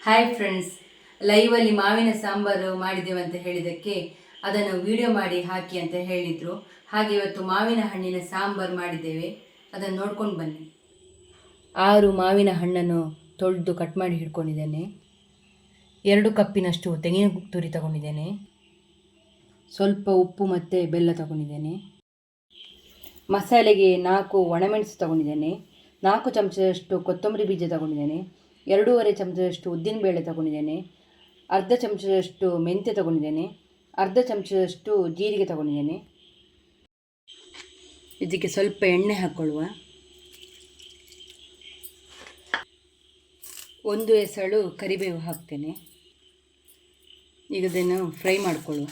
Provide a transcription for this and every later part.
Hi friends, ಲೈವಲ್ಲಿ ಮಾವಿನ ಸಾಂಬಾರು ಮಾಡಿದ್ದೇವೆ ಅಂತ ಹೇಳಿದ್ದಕ್ಕೆ ಅದನ್ನು ವಿಡಿಯೋ ಮಾಡಿ ಹಾಕಿ ಅಂತ ಹೇಳಿದರು. ಹಾಗೆ ಇವತ್ತು ಮಾವಿನ ಹಣ್ಣಿನ ಸಾಂಬಾರು ಮಾಡಿದ್ದೇವೆ, ಅದನ್ನು ನೋಡ್ಕೊಂಡು ಬನ್ನಿ. 6 ಮಾವಿನ ಹಣ್ಣನ್ನು ತೊಳೆದು ಕಟ್ ಮಾಡಿ ಹಿಡ್ಕೊಂಡಿದ್ದೇನೆ. 2 ಕಪ್ಪಿನಷ್ಟು ತೆಂಗಿನ ತುರಿ ತಗೊಂಡಿದ್ದೇನೆ. ಸ್ವಲ್ಪ ಉಪ್ಪು ಮತ್ತು ಬೆಲ್ಲ ತಗೊಂಡಿದ್ದೇನೆ. ಮಸಾಲೆಗೆ 4 ಒಣಮೆಣಸು ತಗೊಂಡಿದ್ದೇನೆ. 4 ಚಮಚದಷ್ಟು ಕೊತ್ತಂಬರಿ ಬೀಜ ತಗೊಂಡಿದ್ದೇನೆ. 2.5 ಚಮಚದಷ್ಟು ಉದ್ದಿನಬೇಳೆ ತಗೊಂಡಿದ್ದೇನೆ. ಅರ್ಧ ಚಮಚದಷ್ಟು ಮೆಂತ್ಯ ತಗೊಂಡಿದ್ದೇನೆ. ಅರ್ಧ ಚಮಚದಷ್ಟು ಜೀರಿಗೆ ತಗೊಂಡಿದ್ದೇನೆ. ಇದಕ್ಕೆ ಸ್ವಲ್ಪ ಎಣ್ಣೆ ಹಾಕ್ಕೊಳ್ಳುವ. 1 ಎಸಳು ಕರಿಬೇವು ಹಾಕ್ತೇನೆ. ಈಗ ಇದನ್ನು ಫ್ರೈ ಮಾಡಿಕೊಳ್ಳುವ.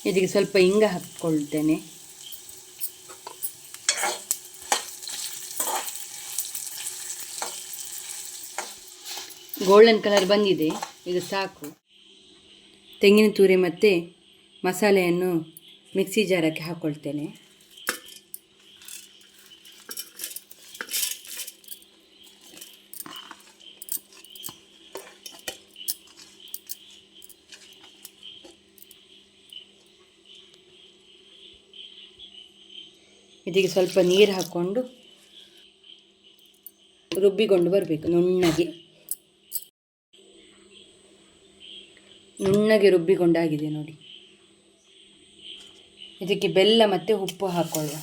ಇದಕ್ಕೆ ಸ್ವಲ್ಪ ಹಿಂಗ ಹಾಕ್ಕೊಳ್ತೇನೆ. ಗೋಲ್ಡನ್ ಕಲರ್ ಬಂದಿದೆ, ಈಗ ಸಾಕು. ತೆಂಗಿನ ತುರಿ ಮತ್ತು ಮಸಾಲೆಯನ್ನು ಮಿಕ್ಸಿ ಜಾರಕ್ಕೆ ಹಾಕ್ಕೊಳ್ತೇನೆ. ಇದಕ್ಕೆ ಸ್ವಲ್ಪ ನೀರು ಹಾಕ್ಕೊಂಡು ರುಬ್ಬಿಕೊಂಡು ಬರಬೇಕು. ನುಣ್ಣಗೆ ರುಬ್ಬಿಕೊಂಡಾಗಿದೆ ನೋಡಿ. ಇದಕ್ಕೆ ಬೆಲ್ಲ ಮತ್ತು ಉಪ್ಪು ಹಾಕ್ಕೊಳ್ಳುವ.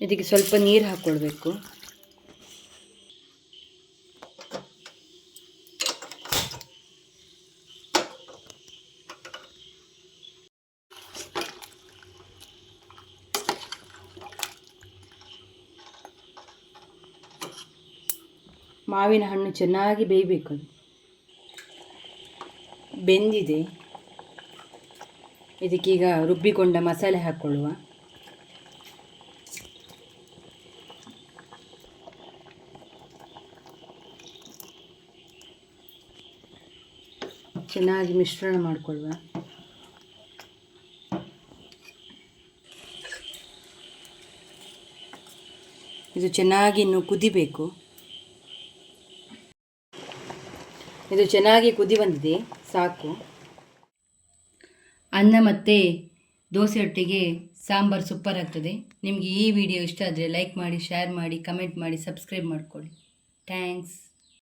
ಇದಕ್ಕೆ ಸ್ವಲ್ಪ ನೀರು ಹಾಕ್ಕೊಳ್ಬೇಕು. ಮಾವಿನ ಹಣ್ಣು ಚೆನ್ನಾಗಿ ಬೇಯಬೇಕು. ಅದು ಬೆಂದಿದೆ. ಇದಕ್ಕೀಗ ರುಬ್ಬಿಕೊಂಡ ಮಸಾಲೆ ಹಾಕ್ಕೊಳ್ಳುವ. ಚೆನ್ನಾಗಿ ಮಿಶ್ರಣ ಮಾಡಿಕೊಳ್ಳುವ. ಇದು ಚೆನ್ನಾಗಿ ಇನ್ನು ಕುದಿಬೇಕು. ಇದು ಚೆನ್ನಾಗಿ ಕುದಿ ಬಂದಿದೆ, ಸಾಕು. ಅನ್ನ ಮತ್ತು ದೋಸೆಯೊಟ್ಟಿಗೆ ಸಾಂಬಾರು ಸೂಪರ್ ಆಗ್ತದೆ. ನಿಮಗೆ ಈ ವಿಡಿಯೋ ಇಷ್ಟ ಆದರೆ ಲೈಕ್ ಮಾಡಿ, ಶೇರ್ ಮಾಡಿ, ಕಮೆಂಟ್ ಮಾಡಿ, ಸಬ್ಸ್ಕ್ರೈಬ್ ಮಾಡಿಕೊಳ್ಳಿ. ಥ್ಯಾಂಕ್ಸ್.